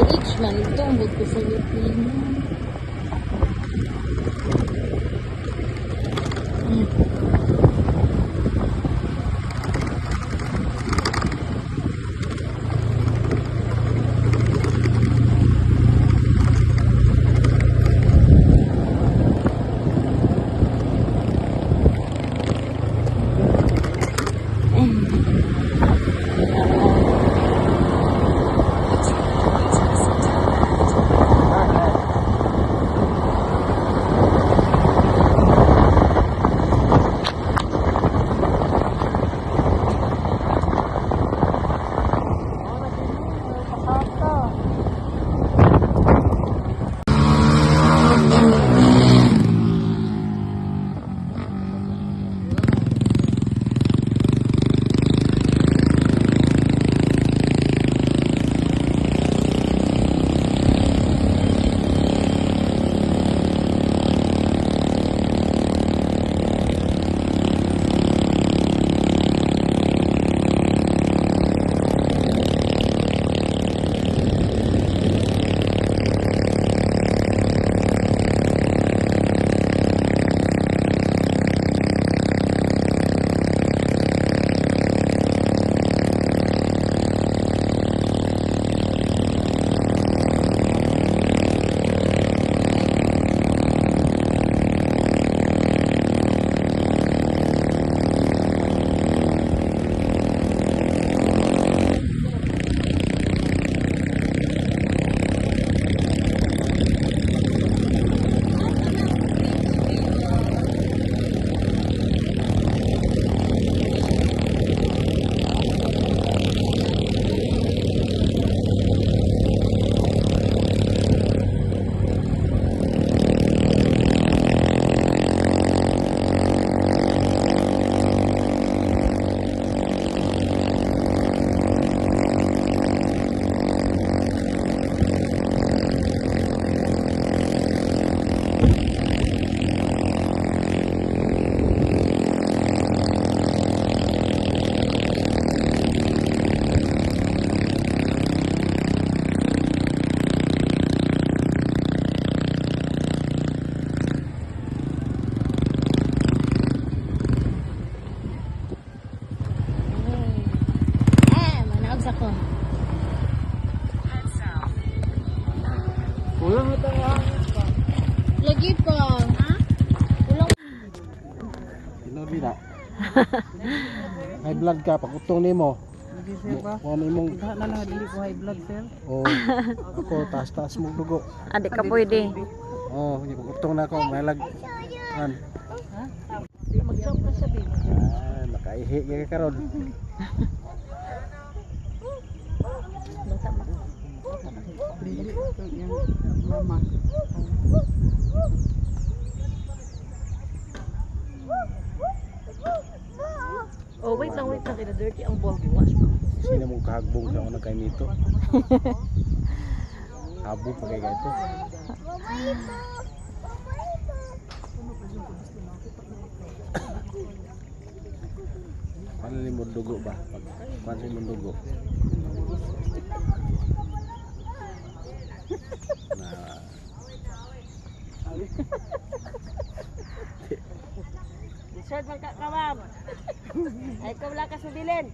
rich man ito ang buto sa Filipino. Ulang ito Lagi pa. Ha? Ulang. Tinuli na. High blood ka, pag-utong ni mo. Ano imong na lang dili ko high blood sir. oh, ako taas-taas mo dugo. Adik ka pwede. Oh, hindi pag-utong na ako, may lag. An. Di mag-jump ka siya din. Ah, makaihi ka karon. Dili yung mama. Oh, wait lang, kina dirty ang ball wash mo. Sino mong kahagbong sa unang kay nito? Habo pa kay ito. Ano ni mo dugo ba? Pag kwansin mo dugo. Sir, magkakawam. Ay, ikaw wala ka subilin.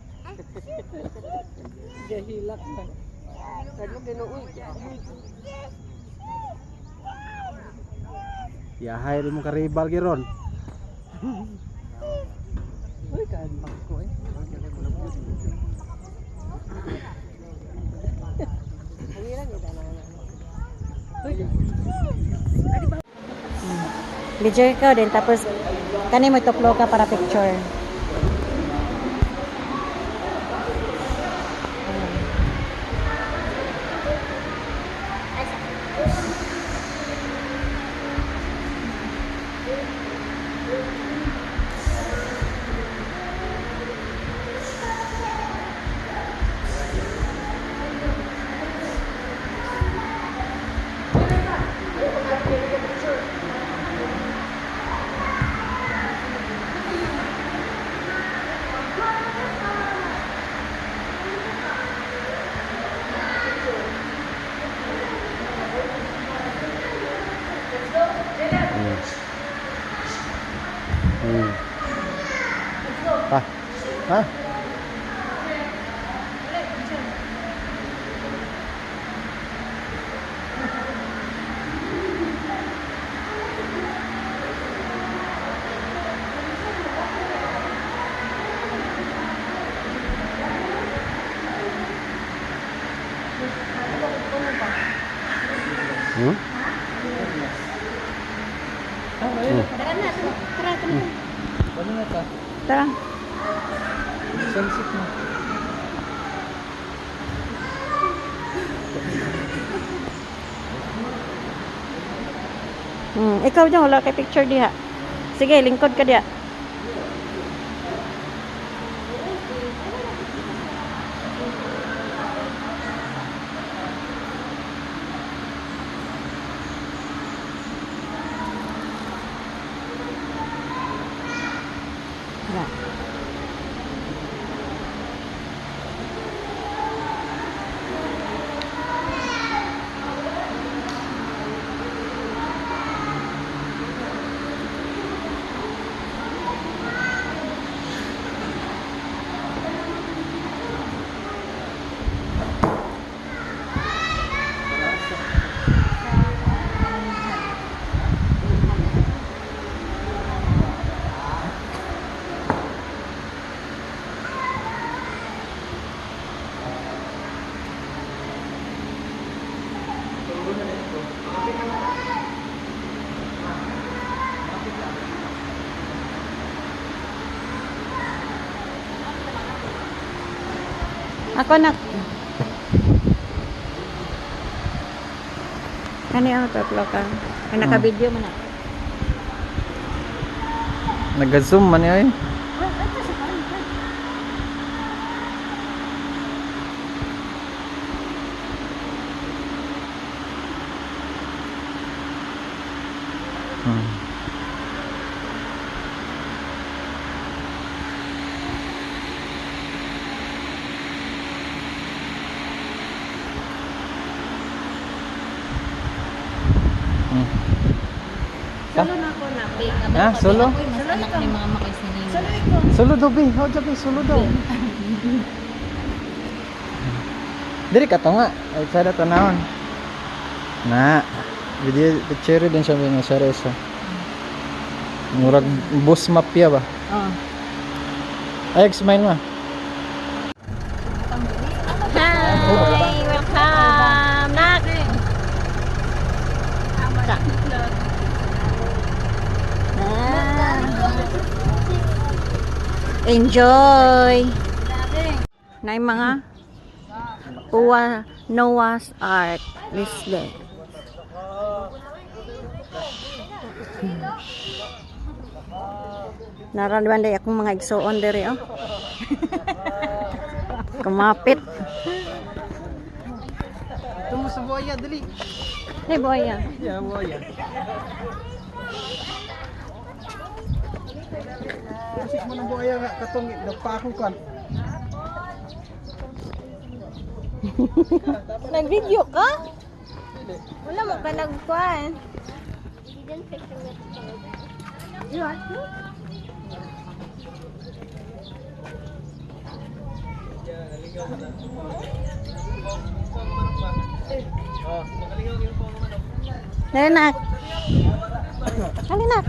Gahilak na. Ano ginuuy? Yahay rin mo karibal giron. Uy, kaanbang ko eh. Video ka din, tapos kani mo ituplo ka para picture. Pa. Ha? Hmm? Tara. Sunset na. Ikaw dyan, wala kay picture diha. Sige, lingkod ka diha. Wala. Ako na. Kani ang tatlo ka. Ay naka-video man na. Nag-zoom man yun. Solo na ako na. Ha? Solo? Ako'y mas anak ni mama kay sinina. Solo daw, be. How daw, be? Solo daw. Diri ka to nga. Ay, sada tanahon. Na. Video picture din siya nga sa reso. Murag bus mapya ba? Oh. Ay, smile ma. Hi! Welcome! Nak! Enjoy. Na yung mga Noah's Ark listed. Nararamdaman day akong mga igsoon diri oh. Kumapit. Ito mo sa buhaya, dali. Hey boya. Yeah, buhaya. Kasi mo ng buhaya nga, katong nagpako kan. Nag-video ka? Wala mo ka nagkuhan. Narinak. Halinak.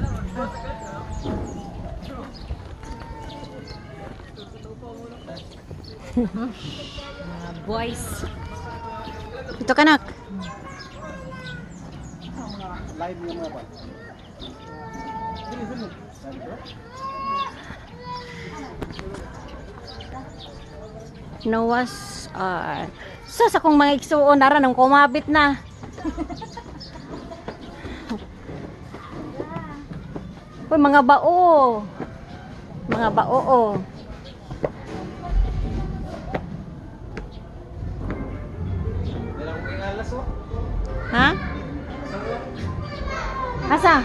Boys. Ito ka nak. Live mo na ba? Noah's Ark. Sa kong mga igsuon nara nang kumabit na. Uy, mga bao. Mga bao oh. Ha? Asa?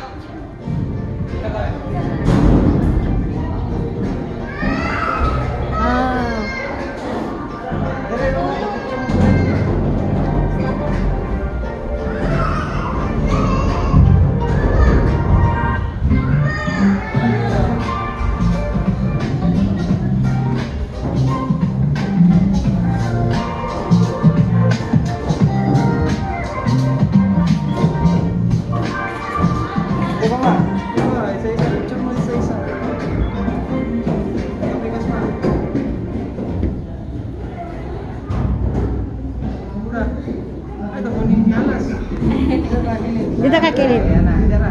Ah. Dito ka kilid. Ayan na, dara.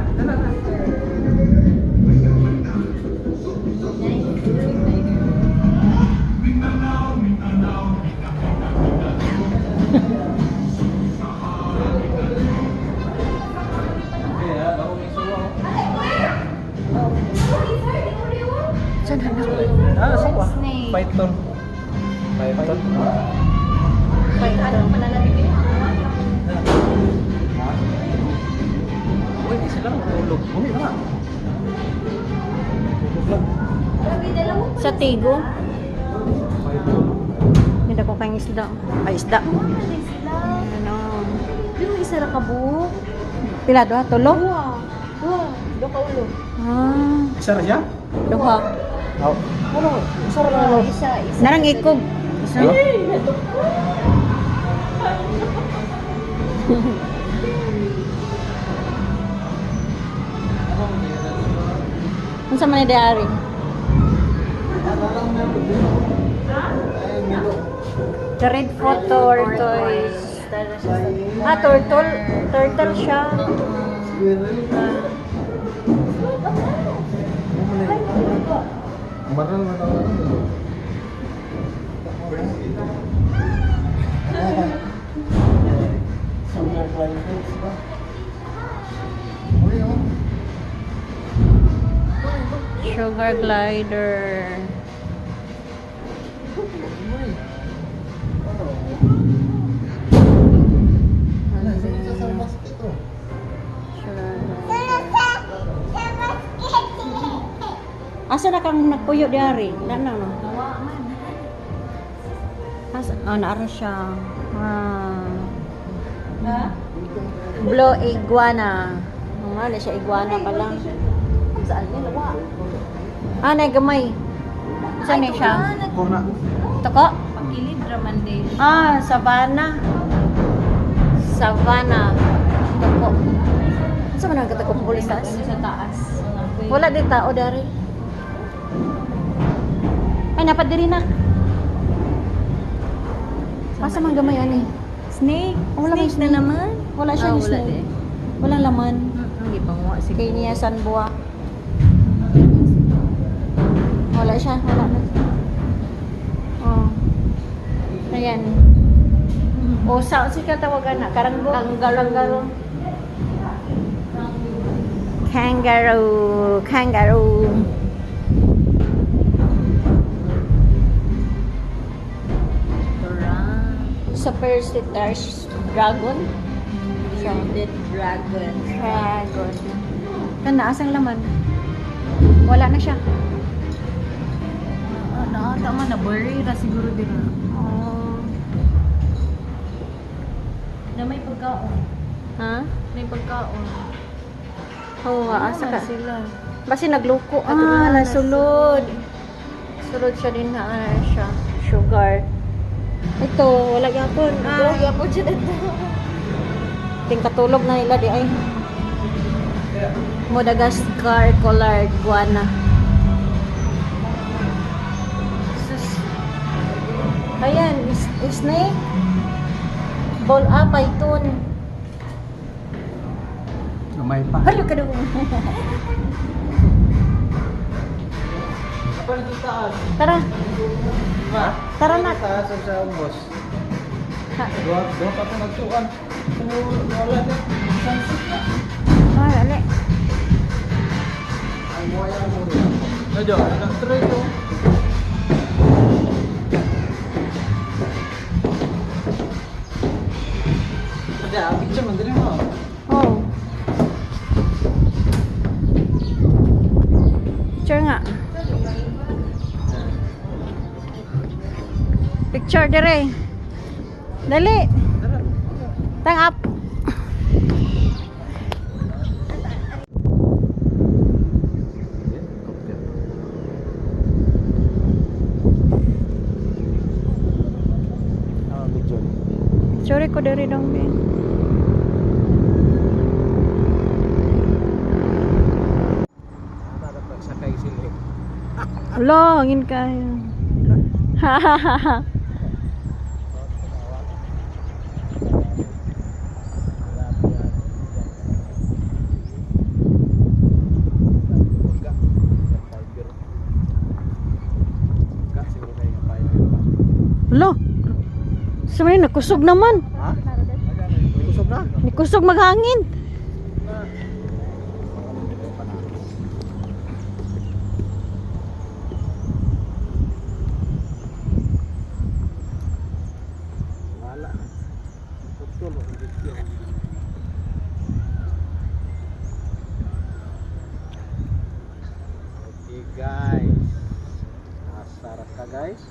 Saan hanap? Ah, sawa. Snake. Python. Python. Ano pa nalalagay? Uy, di sila tulog. Bumi na. Sa Tigo. Python. Hindi ko kang isda. Ay, isda. Ano? Pero isa ra ka buhok. Pila doha? Tulo? Do ka ulo. Ah, Isa ra siya? duha. Oh. Ano? Isa ra lang. Isa. Narang ikog. Ano? Unsa man ni diary? The red foot tortoise. Ah, turtle. Turtle siya. Baral na tayo. Sugar glider. Asa na kang nagpuyo diari? Nana no? Asa naara siya. Blue iguana. Ano siya iguana pa lang. Saan ni lawa? Ah, nay gamay. Saan ni siya? Kuna. Toko? Pagilid raman din. Ah, savannah. Savannah. Toko. Saan man ang katakong pulisas? Sa taas. Wala din tao dari. Ay, napat diri na. Asa man gamay ani? Snake. Oh, wala Snake may na naman. Wala siya ni Wala snake. din. Walang laman. Hindi pa mo. Sige. Kay niya sanbuwa. Wala siya, wala na. Oh. Ayan. O, sa si katawagan na? Karanggo? Kangaroo. Kangaroo. Kangaroo. Superstitious dragon. Siya. Bearded dragon. Dragon. Kana, asang laman? Wala na siya. Naata man na bury ra siguro din. Oh. Na may pagkaon. Ha? May pagkaon. Oo, asa ka? Sila. Basi nagluko. Ah, Ah, nasulod. Sulod siya din na siya. Sugar. Ito, wala yapon. Ah, po dyan ito. ting katulog na nila di ay. Madagascar collared guana. Sus. Ayan, snake. Ball up, python. Gamay pa. Halo ka doon. Kapal dito taas. Tara, Ha? tara na. Taas sa boss. Ha. Dua pa ito nagsukan. Wala na. Ah, dali. Ang buhay ang muli. Medyo, nag-try to. Ada, picture man din mo. Oh. Picture nga. Picture dire. Dali. Tang up. Picture ko dire dong din. Sakay sila. Wala, hangin kayo. Sabi nakusog naman. Ha? Kusog na? Nikusog maghangin. Wala. Betul ang video. Okay guys. Nasarap ka guys.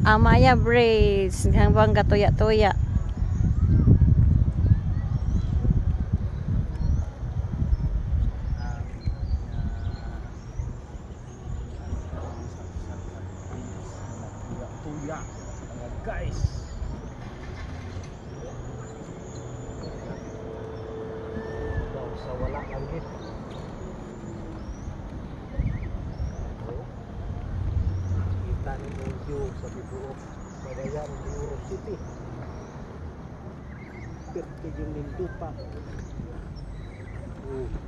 Amaya braids hanggang katuya-tuya. Tuya. Guys. Sa wala lagi. Kita ni Mojo sa Bibuok, Cagayan, Bibuok City. Perti yung lindupa.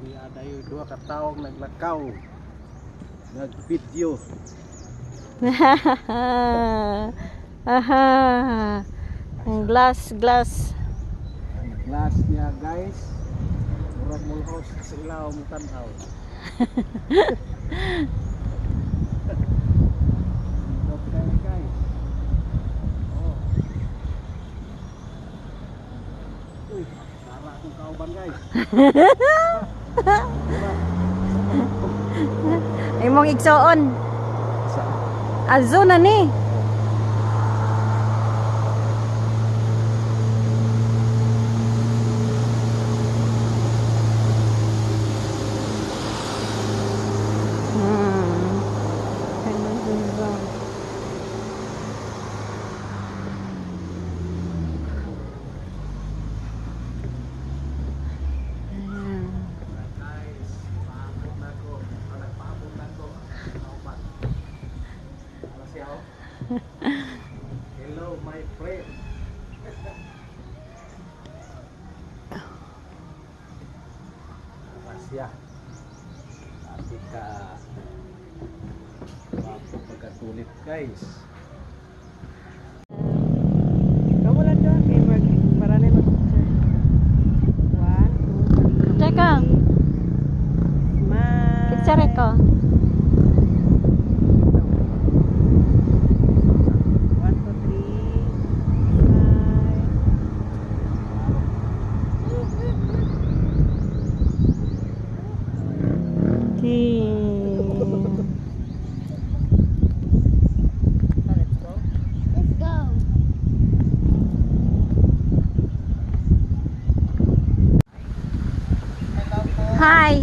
Di ada yung dua kataong naglakaw. Nag-video. Aha. Ang glass. Ang glass niya guys. Murag mulhaw sa ilaw mo tanaw. Okay guys. Oh. Uy, sara akong kauban guys. Imong igsoon. Sa Azo na ni. guys, paabot na ko. Nagpaabot na ko. Kauban. Ano siya oh? Hello my friend. Masya. Tapi ka pagkatulit guys. Kamu lang doon. Kaya para na mag-picture. 1, 2, 3. Teka, Smile. picture ko. 1, 2, 3. Smile. Let's go. Hi.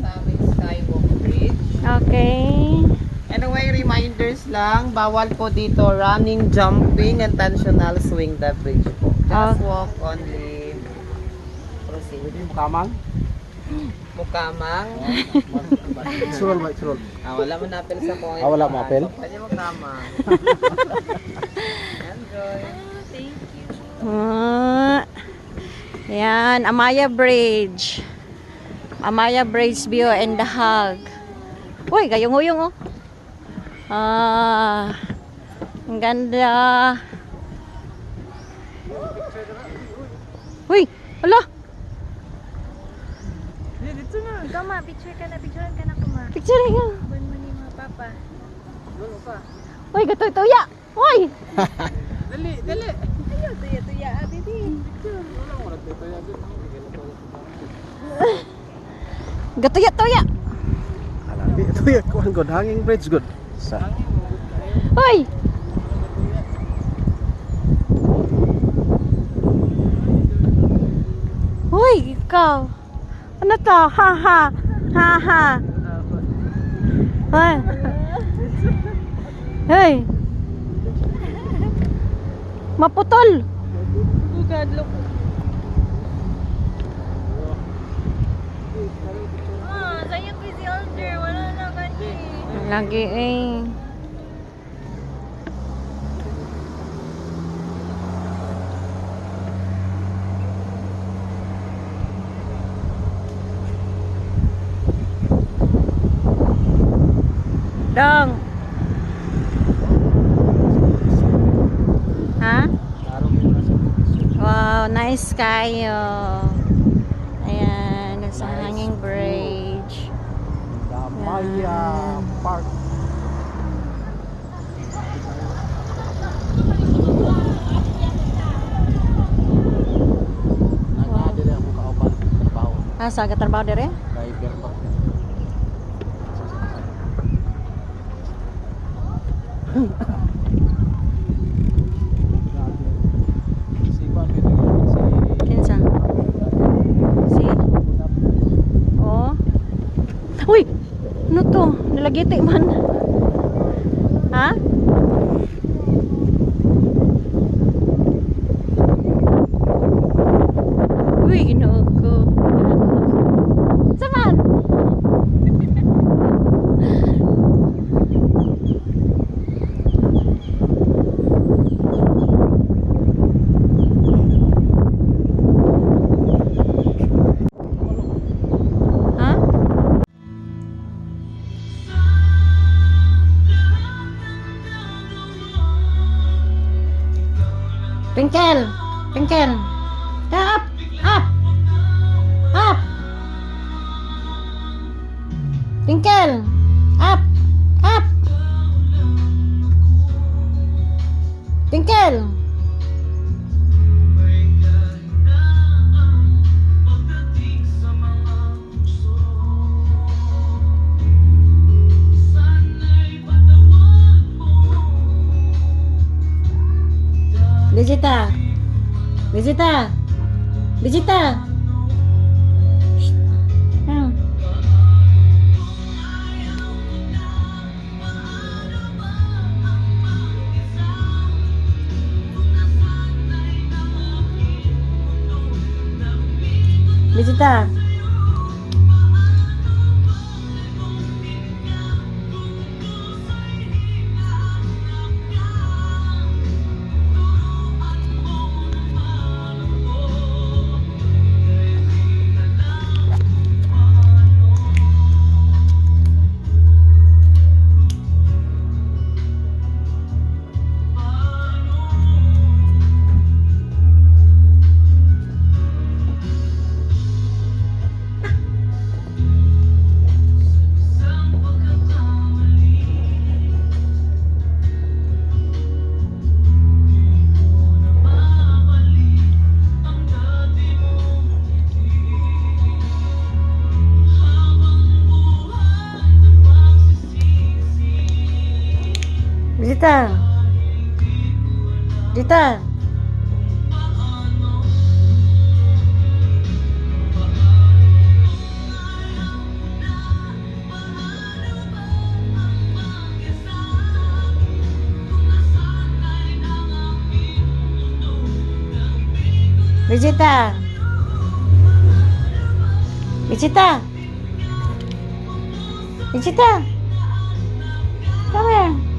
Skywalk Bridge. Okay. Anyway, reminders lang, bawal po dito running, jumping, and tensional swing the bridge po. Just walk only. Proceed. Pwede mo kamang? Mukamang. Surol ba? Surol. Wala mo na-apel sa point. Wala mo apel? Pwede mo kamang. Enjoy. Yan, Amaya Bridge. Amaya Bridge view and the hug. Uy, gayong-uyong oh. Ang ganda. Uy, ala. Ikaw ma, picturean ka na ko ma. Picture nga. Ban mo ni mga papa. Uy, gatoy-tuya. Uy. Ayaw, tuya-tuya, baby. Gatoya-tuya. Alabi. Ito yung kuhan good. Hanging bridge good. Sa. Uy. Uy, ikaw. Ano to? Ha ha. Ha ha. Hey. Hey. Maputol. Oh God, look. Sayang ko si Alder. Wala na kanji. Lagi eh. Dong. Ha? Wow, nice kayo. Ayan, sa hanging bridge. Damaya Park. Ah, sa gatrabaho dire? Driver ba? Kinsa? Si? Oh. Uy! Ano to? Nalagiti man. Ha? Uy, ginoo ko. Saman? Ha? Pinkel! Pinkel! Up! Up! Up! Pinkel! Up! Up! Pinkel! Visita! Visita! Visita! Shh. Hmm. Visita! Visita! Visita! Visita! Visita! Visita! Come here!